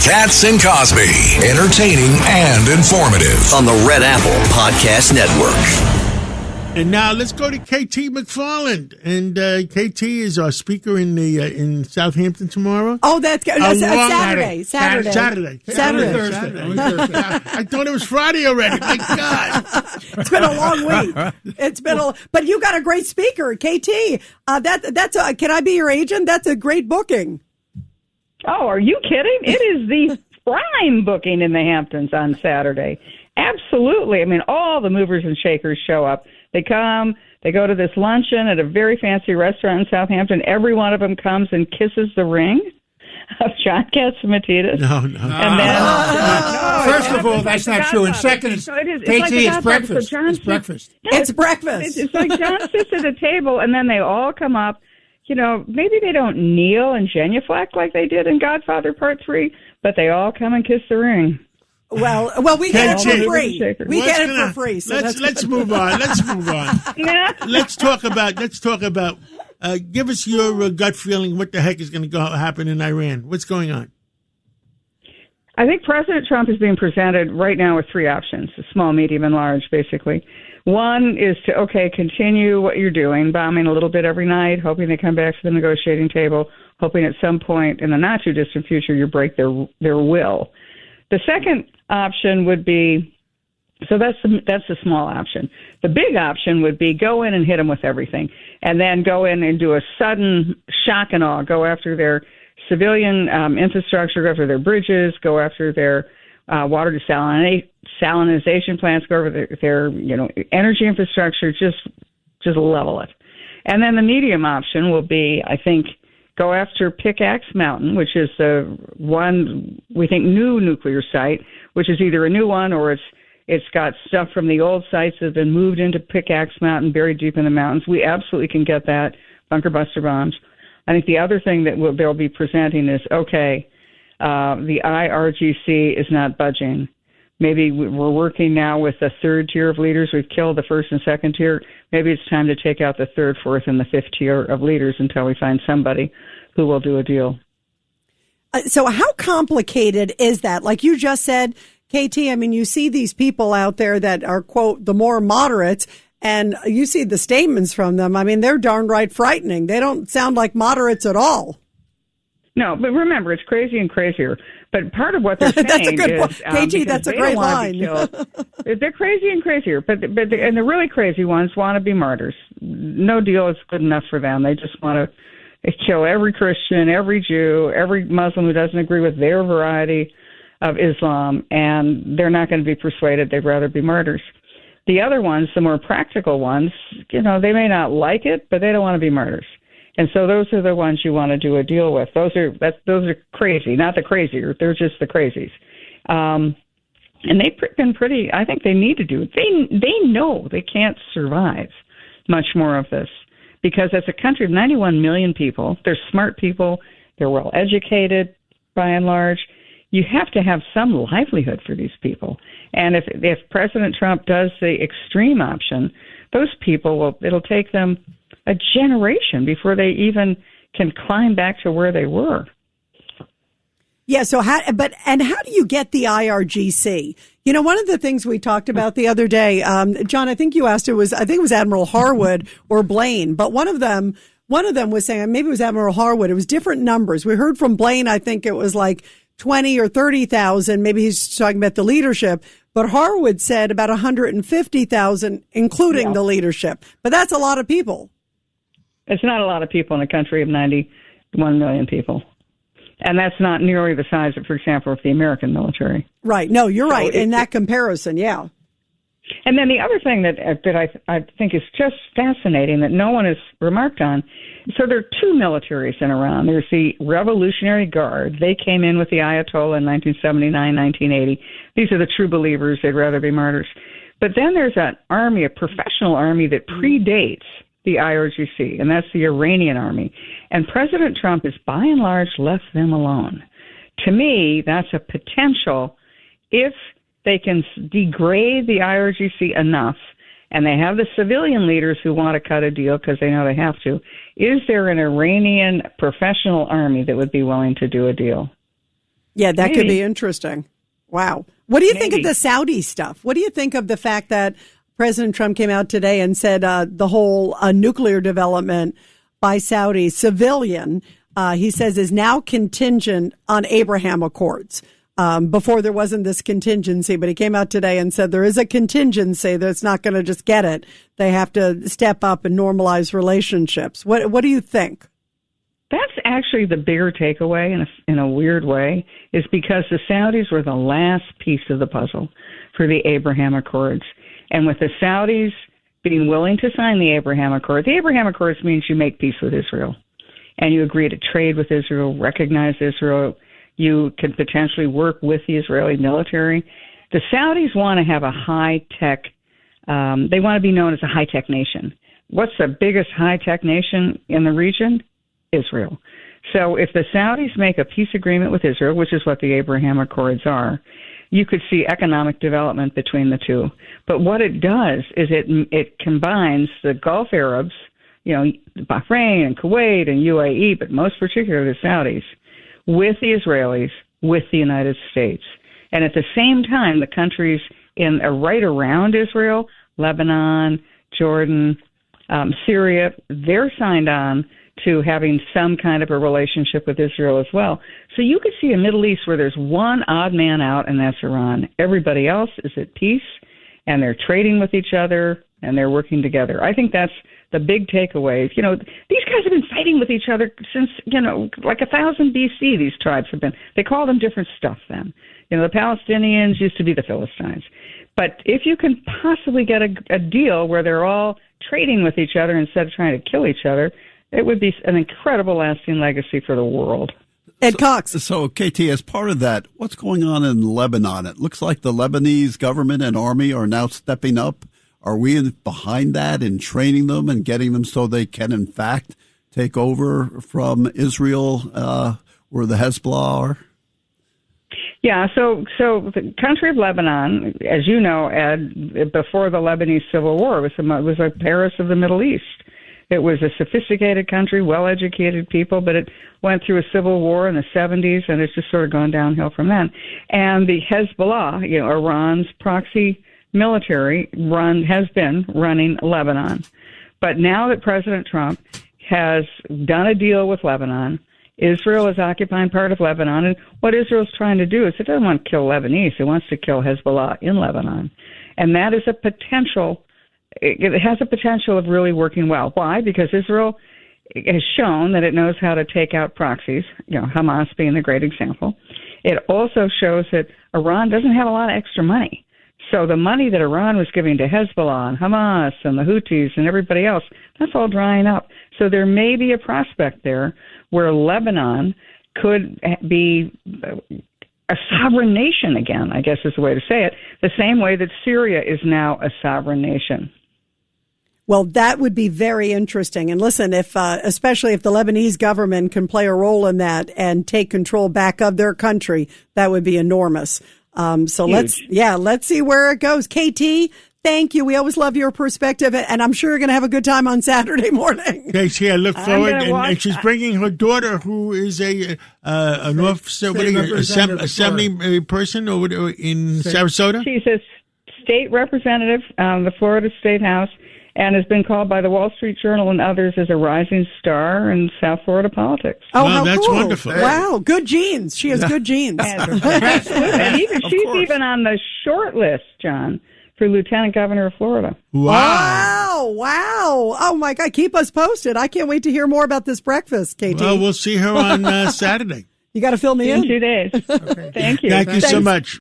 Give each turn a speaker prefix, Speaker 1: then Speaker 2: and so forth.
Speaker 1: Katz and Cosby, entertaining and informative on the Red Apple Podcast Network.
Speaker 2: And now let's go to KT McFarland. And KT is our speaker in Southampton tomorrow.
Speaker 3: Oh, that's good. Saturday.
Speaker 2: Saturday. I thought it was Friday already. My God.
Speaker 3: It's been a long week. But you got a great speaker, KT. Can I be your agent? That's a great booking.
Speaker 4: Oh, are you kidding? It is the prime booking in the Hamptons on Saturday. Absolutely. I mean, all the movers and shakers show up. They come, they go to this luncheon at a very fancy restaurant in Southampton. Every one of them comes and kisses the ring of John Catsimatidis.
Speaker 2: No.
Speaker 4: And then,
Speaker 5: first of all, that's not true. And second, it's breakfast. It's breakfast.
Speaker 3: It's breakfast.
Speaker 4: It's like John sits at a table, and then they all come up. You know, maybe they don't kneel and genuflect like they did in Godfather Part 3, but they all come and kiss the ring.
Speaker 3: Well, we get it for free. We get it for free. So
Speaker 2: let's move on. Let's talk about. Give us your gut feeling. What the heck is going to happen in Iran? What's going on?
Speaker 4: I think President Trump is being presented right now with three options: small, medium, and large, basically. One is to, continue what you're doing, bombing a little bit every night, hoping they come back to the negotiating table, hoping at some point in the not-too-distant future you break their will. The second option would be, so that's the small option. The big option would be go in and hit them with everything, and then go in and do a sudden shock and awe, go after their civilian infrastructure, go after their bridges, go after their water desalinization plants, go over their energy infrastructure, just level it. And then the medium option will be, I think, go after Pickaxe Mountain, which is the one we think new nuclear site, which is either a new one or it's got stuff from the old sites that have been moved into Pickaxe Mountain, buried deep in the mountains. We absolutely can get that, bunker buster bombs. I think the other thing that they'll be presenting is, the IRGC is not budging. Maybe we're working now with the third tier of leaders. We've killed the first and second tier. Maybe it's time to take out the third, fourth, and the fifth tier of leaders until we find somebody who will do a deal.
Speaker 3: So how complicated is that? Like you just said, KT, I mean, you see these people out there that are, quote, the more moderates, and you see the statements from them. I mean, they're darn right frightening. They don't sound like moderates at all.
Speaker 4: No, but remember, it's crazy and crazier. But part of what they're saying
Speaker 3: that's a good
Speaker 4: is,
Speaker 3: KG, that's a great line.
Speaker 4: They're crazy and crazier, and the really crazy ones want to be martyrs. No deal is good enough for them. They just want to kill every Christian, every Jew, every Muslim who doesn't agree with their variety of Islam, and they're not going to be persuaded. They'd rather be martyrs. The other ones, the more practical ones, they may not like it, but they don't want to be martyrs. And so those are the ones you want to do a deal with. Those are crazy, not the crazier. They're just the crazies. And they've been pretty, I think they need to do it. They know they can't survive much more of this because as a country of 91 million people, they're smart people, they're well educated by and large. You have to have some livelihood for these people. And if President Trump does the extreme option, those people it'll take them a generation before they even can climb back to where they were.
Speaker 3: Yeah. So how do you get the IRGC? One of the things we talked about the other day, John, I think you asked it was Admiral Harwood or Blaine, but one of them was saying, maybe it was Admiral Harwood. It was different numbers. We heard from Blaine. I think it was like 20 or 30,000. Maybe he's talking about the leadership, but Harwood said about 150,000, including the leadership. But that's a lot of people.
Speaker 4: It's not a lot of people in a country of 91 million people. And that's not nearly the size of, for example, of the American military.
Speaker 3: Right. No, you're right. In that comparison, yeah.
Speaker 4: And then the other thing that I think is just fascinating that no one has remarked on, so there are two militaries in Iran. There's the Revolutionary Guard. They came in with the Ayatollah in 1979, 1980. These are the true believers. They'd rather be martyrs. But then there's an army, a professional army that predates the IRGC, and that's the Iranian army. And President Trump has, by and large, left them alone. To me, that's a potential, if they can degrade the IRGC enough, and they have the civilian leaders who want to cut a deal because they know they have to, is there an Iranian professional army that would be willing to do a deal?
Speaker 3: Yeah, that could be interesting. Wow. What do you think of the Saudi stuff? What do you think of the fact that President Trump came out today and said the whole nuclear development by Saudi civilian, he says, is now contingent on Abraham Accords? Before there wasn't this contingency, but he came out today and said there is a contingency that's not going to just get it. They have to step up and normalize relationships. What do you think?
Speaker 4: That's actually the bigger takeaway in a weird way, is because the Saudis were the last piece of the puzzle for the Abraham Accords. And with the Saudis being willing to sign the Abraham Accords means you make peace with Israel and you agree to trade with Israel, recognize Israel. You can potentially work with the Israeli military. The Saudis want to have a high-tech, they want to be known as a high-tech nation. What's the biggest high-tech nation in the region? Israel. So if the Saudis make a peace agreement with Israel, which is what the Abraham Accords are, you could see economic development between the two. But what it does is it combines the Gulf Arabs, Bahrain and Kuwait and UAE, but most particularly the Saudis, with the Israelis, with the United States. And at the same time, the countries right around Israel, Lebanon, Jordan, Syria, they're signed on to having some kind of a relationship with Israel as well. So you could see a Middle East where there's one odd man out, and that's Iran. Everybody else is at peace, and they're trading with each other, and they're working together. I think that's the big takeaway. These guys have been fighting with each other since, like 1000 BC, these tribes have been. They called them different stuff then. The Palestinians used to be the Philistines. But if you can possibly get a deal where they're all trading with each other instead of trying to kill each other, it would be an incredible lasting legacy for the world.
Speaker 3: Ed Cox.
Speaker 6: So, KT, as part of that, what's going on in Lebanon? It looks like the Lebanese government and army are now stepping up. Are we behind that in training them and getting them so they can, in fact, take over from Israel where the Hezbollah are?
Speaker 4: Yeah, so the country of Lebanon, as you know, Ed, before the Lebanese Civil War, was a Paris of the Middle East. It was a sophisticated country, well-educated people, but it went through a civil war in the 70s, and it's just sort of gone downhill from then. And the Hezbollah, Iran's proxy military, has been running Lebanon. But now that President Trump has done a deal with Lebanon, Israel is occupying part of Lebanon, and what Israel's trying to do is it doesn't want to kill Lebanese, it wants to kill Hezbollah in Lebanon. And that is a potential. It has a potential of really working well. Why? Because Israel has shown that it knows how to take out proxies, Hamas being the great example. It also shows that Iran doesn't have a lot of extra money. So the money that Iran was giving to Hezbollah and Hamas and the Houthis and everybody else, that's all drying up. So there may be a prospect there where Lebanon could be a sovereign nation again, I guess is the way to say it, the same way that Syria is now a sovereign nation.
Speaker 3: Well, that would be very interesting. And listen, especially if the Lebanese government can play a role in that and take control back of their country, that would be enormous. So
Speaker 4: huge.
Speaker 3: let's see where it goes. KT, thank you. We always love your perspective, and I'm sure you're going to have a good time on Saturday morning.
Speaker 2: KT, I look forward, and she's bringing her daughter, who is an officer, assembly person in Sarasota.
Speaker 4: She's a state representative, the Florida State House, and has been called by the Wall Street Journal and others as a rising star in South Florida politics.
Speaker 3: Oh,
Speaker 2: wow,
Speaker 3: how
Speaker 2: that's
Speaker 3: cool.
Speaker 2: wonderful.
Speaker 3: Wow, good genes. She has good genes.
Speaker 4: And she's even on the short list, John, for Lieutenant Governor of Florida.
Speaker 2: Wow.
Speaker 3: Wow. Oh, my God. Keep us posted. I can't wait to hear more about this breakfast, KT.
Speaker 2: Well, we'll see her on Saturday.
Speaker 3: You got to fill me in.
Speaker 4: 2 days. Okay. Thank you.
Speaker 2: Thank you so much.